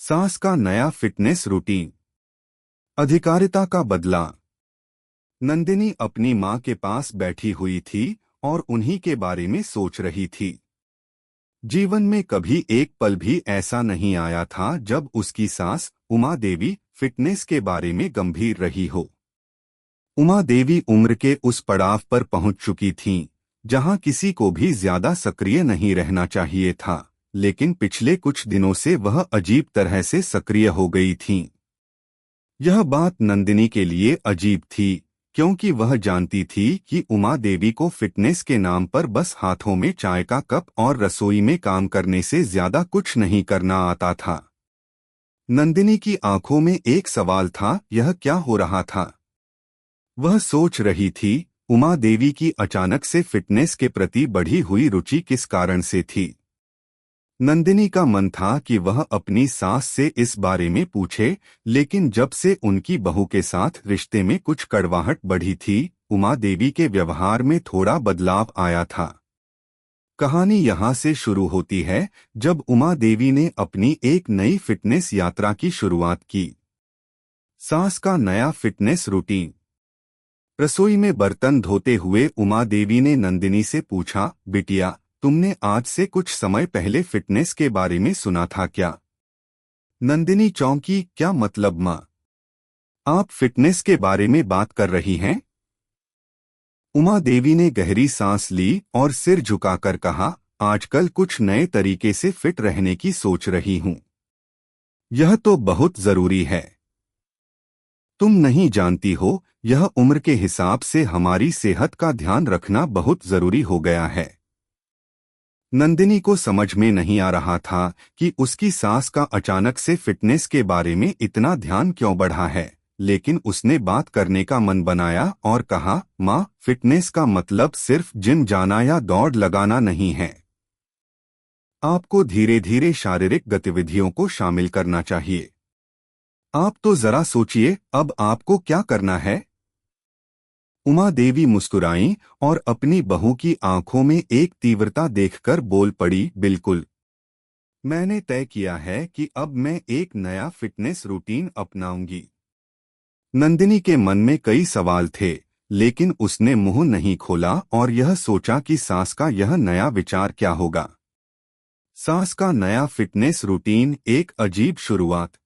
सास का नया फिटनेस रूटीन। अधिकारिता का बदला। नंदिनी अपनी माँ के पास बैठी हुई थी और उन्हीं के बारे में सोच रही थी। जीवन में कभी एक पल भी ऐसा नहीं आया था जब उसकी सास उमा देवी फिटनेस के बारे में गंभीर रही हो। उमा देवी उम्र के उस पड़ाव पर पहुंच चुकी थीं, जहां किसी को भी ज्यादा सक्रिय नहीं रहना चाहिए था, लेकिन पिछले कुछ दिनों से वह अजीब तरह से सक्रिय हो गई थीं। यह बात नंदिनी के लिए अजीब थी, क्योंकि वह जानती थी कि उमा देवी को फिटनेस के नाम पर बस हाथों में चाय का कप और रसोई में काम करने से ज्यादा कुछ नहीं करना आता था। नंदिनी की आंखों में एक सवाल था, यह क्या हो रहा था? वह सोच रही थी, उमा देवी की अचानक से फिटनेस के प्रति बढ़ी हुई रुचि किस कारण से थी। नंदिनी का मन था कि वह अपनी सास से इस बारे में पूछे, लेकिन जब से उनकी बहू के साथ रिश्ते में कुछ कड़वाहट बढ़ी थी, उमा देवी के व्यवहार में थोड़ा बदलाव आया था। कहानी यहाँ से शुरू होती है, जब उमा देवी ने अपनी एक नई फिटनेस यात्रा की शुरुआत की। सास का नया फिटनेस रूटीन। रसोई में बर्तन धोते हुए उमा देवी ने नंदिनी से पूछा, बिटिया, तुमने आज से कुछ समय पहले फिटनेस के बारे में सुना था क्या? नंदिनी चौंकी, क्या मतलब माँ? आप फिटनेस के बारे में बात कर रही हैं? उमा देवी ने गहरी सांस ली और सिर झुकाकर कहा, आजकल कुछ नए तरीके से फिट रहने की सोच रही हूँ। यह तो बहुत जरूरी है। तुम नहीं जानती हो, यह उम्र के हिसाब से हमारी सेहत का ध्यान रखना बहुत जरूरी हो गया है। नंदिनी को समझ में नहीं आ रहा था कि उसकी सास का अचानक से फिटनेस के बारे में इतना ध्यान क्यों बढ़ा है, लेकिन उसने बात करने का मन बनाया और कहा, माँ, फिटनेस का मतलब सिर्फ जिम जाना या दौड़ लगाना नहीं है। आपको धीरे धीरे शारीरिक गतिविधियों को शामिल करना चाहिए। आप तो जरा सोचिए, अब आपको क्या करना है? उमा देवी मुस्कुराईं और अपनी बहू की आंखों में एक तीव्रता देखकर बोल पड़ी, बिल्कुल। मैंने तय किया है कि अब मैं एक नया फिटनेस रूटीन अपनाऊंगी। नंदिनी के मन में कई सवाल थे, लेकिन उसने मुंह नहीं खोला और यह सोचा कि सास का यह नया विचार क्या होगा। सास का नया फिटनेस रूटीन। एक अजीब शुरुआत।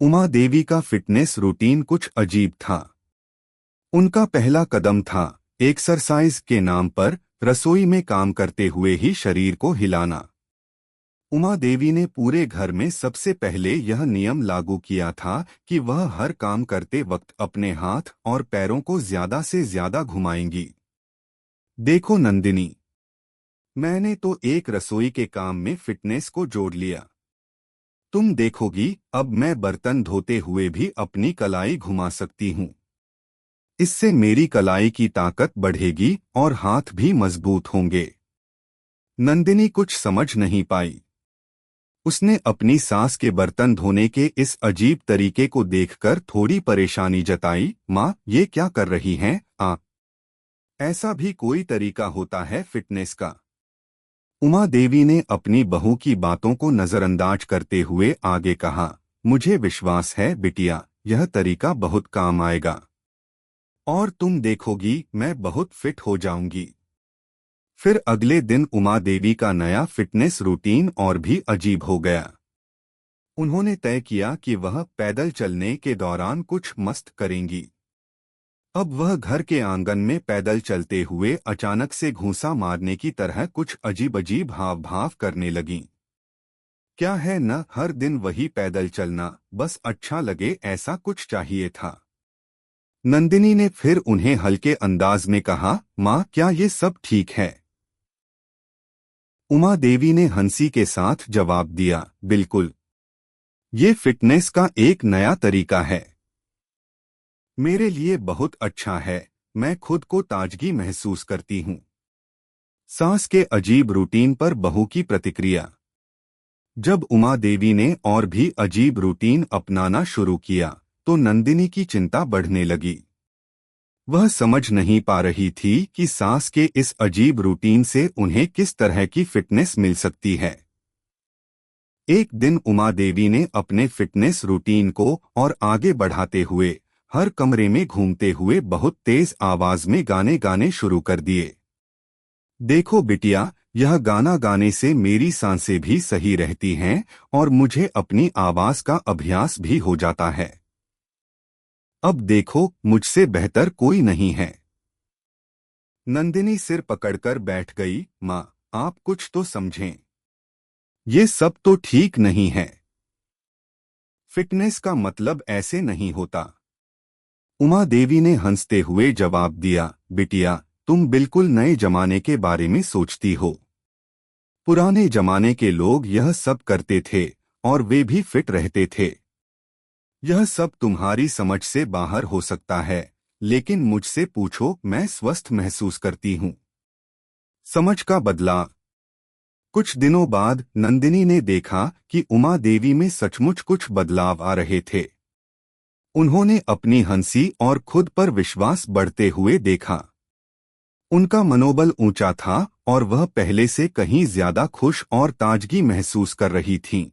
उमा देवी का फिटनेस रूटीन कुछ अजीब था। उनका पहला कदम था, एक्सरसाइज के नाम पर रसोई में काम करते हुए ही शरीर को हिलाना। उमा देवी ने पूरे घर में सबसे पहले यह नियम लागू किया था कि वह हर काम करते वक्त अपने हाथ और पैरों को ज्यादा से ज्यादा घुमाएंगी। देखो नंदिनी, मैंने तो एक रसोई के काम में फिटनेस को जोड़ लिया। तुम देखोगी, अब मैं बर्तन धोते हुए भी अपनी कलाई घुमा सकती हूँ। इससे मेरी कलाई की ताकत बढ़ेगी और हाथ भी मजबूत होंगे। नंदिनी कुछ समझ नहीं पाई। उसने अपनी सास के बर्तन धोने के इस अजीब तरीके को देखकर थोड़ी परेशानी जताई, माँ, ये क्या कर रही हैं आप? ऐसा भी कोई तरीका होता है फिटनेस का? उमा देवी ने अपनी बहू की बातों को नजरअंदाज करते हुए आगे कहा, मुझे विश्वास है बिटिया, यह तरीका बहुत काम आएगा और तुम देखोगी मैं बहुत फिट हो जाऊंगी। फिर अगले दिन उमा देवी का नया फिटनेस रूटीन और भी अजीब हो गया। उन्होंने तय किया कि वह पैदल चलने के दौरान कुछ मस्त करेंगी। अब वह घर के आंगन में पैदल चलते हुए अचानक से घूंसा मारने की तरह कुछ अजीब अजीब हाव भाव करने लगीं। क्या है न, हर दिन वही पैदल चलना, बस अच्छा लगे ऐसा कुछ चाहिए था। नंदिनी ने फिर उन्हें हल्के अंदाज में कहा, माँ, क्या ये सब ठीक है? उमा देवी ने हंसी के साथ जवाब दिया, बिल्कुल। ये फिटनेस का एक नया तरीका है। मेरे लिए बहुत अच्छा है, मैं खुद को ताजगी महसूस करती हूँ। सास के अजीब रूटीन पर बहू की प्रतिक्रिया। जब उमा देवी ने और भी अजीब रूटीन अपनाना शुरू किया, तो नंदिनी की चिंता बढ़ने लगी। वह समझ नहीं पा रही थी कि सास के इस अजीब रूटीन से उन्हें किस तरह की फिटनेस मिल सकती है। एक दिन उमा देवी ने अपने फिटनेस रूटीन को और आगे बढ़ाते हुए हर कमरे में घूमते हुए बहुत तेज आवाज में गाने गाने शुरू कर दिए। देखो बिटिया, यह गाना गाने से मेरी सांसें भी सही रहती हैं और मुझे अपनी आवाज का अभ्यास भी हो जाता है। अब देखो, मुझसे बेहतर कोई नहीं है। नंदिनी सिर पकड़कर बैठ गई। माँ, आप कुछ तो समझें। ये सब तो ठीक नहीं है। फिटनेस का मतलब ऐसे नहीं होता। उमा देवी ने हंसते हुए जवाब दिया, बिटिया, तुम बिल्कुल नए जमाने के बारे में सोचती हो। पुराने जमाने के लोग यह सब करते थे और वे भी फिट रहते थे। यह सब तुम्हारी समझ से बाहर हो सकता है, लेकिन मुझसे पूछो, मैं स्वस्थ महसूस करती हूँ। समझ का बदला। कुछ दिनों बाद नंदिनी ने देखा कि उमा देवी में सचमुच कुछ बदलाव आ रहे थे। उन्होंने अपनी हंसी और खुद पर विश्वास बढ़ते हुए देखा। उनका मनोबल ऊंचा था और वह पहले से कहीं ज्यादा खुश और ताजगी महसूस कर रही थीं।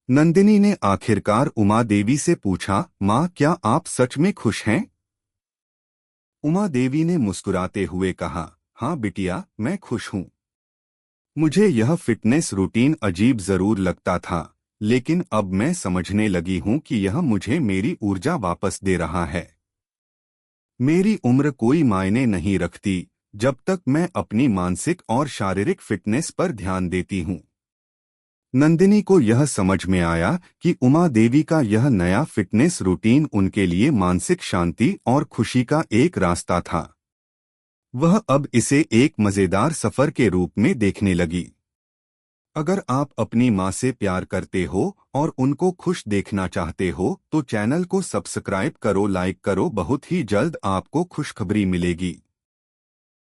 नंदिनी ने आखिरकार उमा देवी से पूछा, माँ, क्या आप सच में खुश हैं? उमा देवी ने मुस्कुराते हुए कहा, हाँ बिटिया, मैं खुश हूँ। मुझे यह फिटनेस रूटीन अजीब जरूर लगता था, लेकिन अब मैं समझने लगी हूँ कि यह मुझे मेरी ऊर्जा वापस दे रहा है। मेरी उम्र कोई मायने नहीं रखती जब तक मैं अपनी मानसिक और शारीरिक फिटनेस पर ध्यान देती हूँ। नंदिनी को यह समझ में आया कि उमा देवी का यह नया फिटनेस रूटीन उनके लिए मानसिक शांति और खुशी का एक रास्ता था। वह अब इसे एक मजेदार सफर के रूप में देखने लगी। अगर आप अपनी माँ से प्यार करते हो और उनको खुश देखना चाहते हो तो चैनल को सब्सक्राइब करो, लाइक करो। बहुत ही जल्द आपको खुशखबरी मिलेगी।